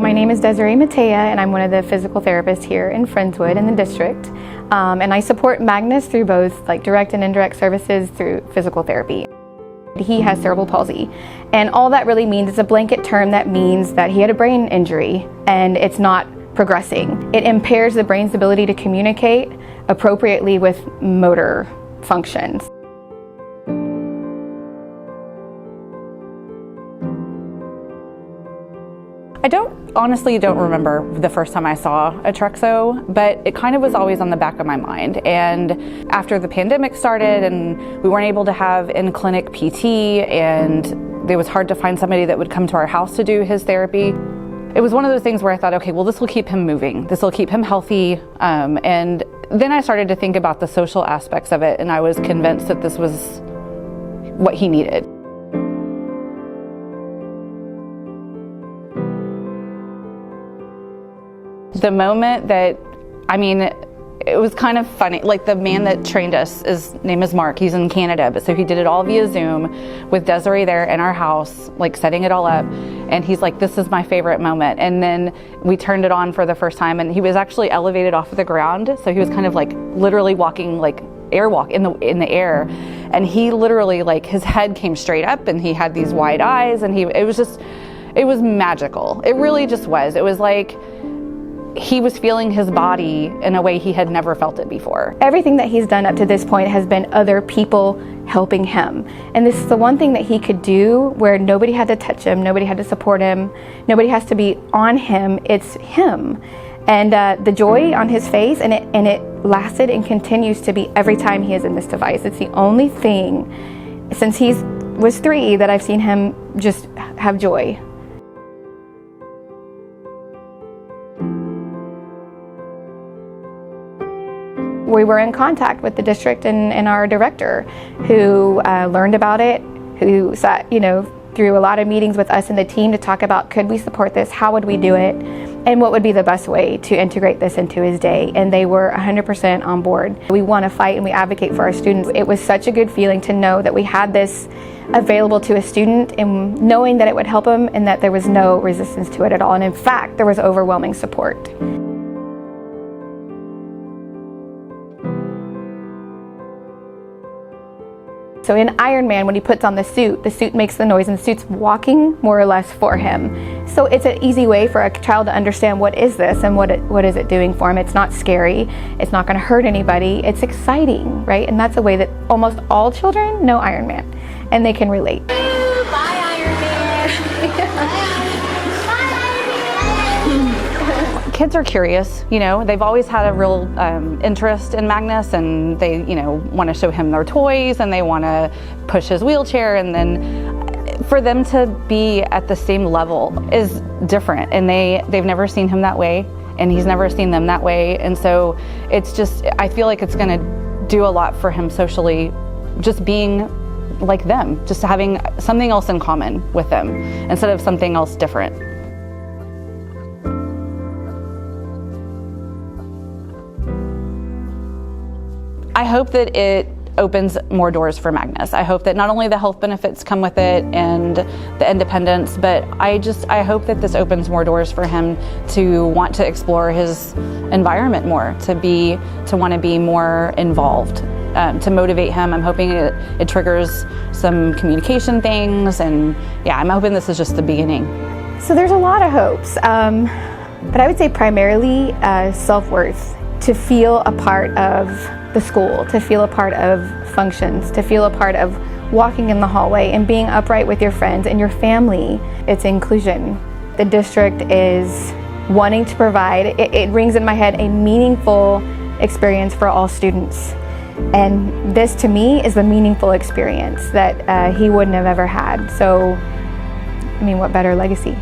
My name is Desiree Matea, and I'm one of the physical therapists here in Friendswood in the district. And I support Magnus through both direct and indirect services through physical therapy. He has cerebral palsy, and all that really means is a blanket term that means that he had a brain injury and it's not progressing. It impairs the brain's ability to communicate appropriately with motor functions. I honestly don't remember the first time I saw Atrexo, but it kind of was always on the back of my mind. And after the pandemic started and we weren't able to have in-clinic PT, and it was hard to find somebody that would come to our house to do his therapy, it was one of those things where I thought, okay, well, this will keep him moving. This will keep him healthy. And then I started to think about the social aspects of it, and I was convinced that this was what he needed. The moment that, it was kind of funny. The man that trained us, his name is Mark. He's in Canada, but so he did it all via Zoom with Desiree there in our house, setting it all up. And he's like, "This is my favorite moment." And then we turned it on for the first time, and he was actually elevated off of the ground. So he was kind of literally walking airwalk in the air. And he literally, his head came straight up, and he had these wide eyes, and it was magical. It really just was. It was he was feeling his body in a way he had never felt it before. Everything that he's done up to this point has been other people helping him. And this is the one thing that he could do where nobody had to touch him, nobody had to support him, nobody has to be on him, it's him. And the joy on his face, and it lasted and continues to be every time he is in this device. It's the only thing since he was 3 that I've seen him just have joy. We were in contact with the district and our director, who learned about it, who sat, through a lot of meetings with us and the team to talk about, could we support this, how would we do it, and what would be the best way to integrate this into his day. And they were 100% on board. We want to fight and we advocate for our students. It was such a good feeling to know that we had this available to a student, and knowing that it would help him and that there was no resistance to it at all. And in fact, there was overwhelming support. So in Iron Man, when he puts on the suit makes the noise, and the suit's walking more or less for him. So it's an easy way for a child to understand what is this and what is it doing for him. It's not scary, it's not going to hurt anybody, it's exciting, right? And that's a way that almost all children know Iron Man, and they can relate. Bye, Iron Man! Kids are curious, they've always had a real interest in Magnus, and they, want to show him their toys, and they want to push his wheelchair, and then for them to be at the same level is different, and they've never seen him that way, and he's never seen them that way, and so it's just, I feel like it's going to do a lot for him socially, just being like them, just having something else in common with them instead of something else different. I hope that it opens more doors for Magnus. I hope that not only the health benefits come with it and the independence, but I hope that this opens more doors for him to want to explore his environment more, to want to be more involved, to motivate him. I'm hoping it triggers some communication things, and yeah, I'm hoping this is just the beginning. So there's a lot of hopes, but I would say primarily self-worth, to feel a part of the school, to feel a part of functions, to feel a part of walking in the hallway and being upright with your friends and your family. It's inclusion. The district is wanting to provide, it rings in my head, a meaningful experience for all students. And this to me is the meaningful experience that he wouldn't have ever had. So, what better legacy?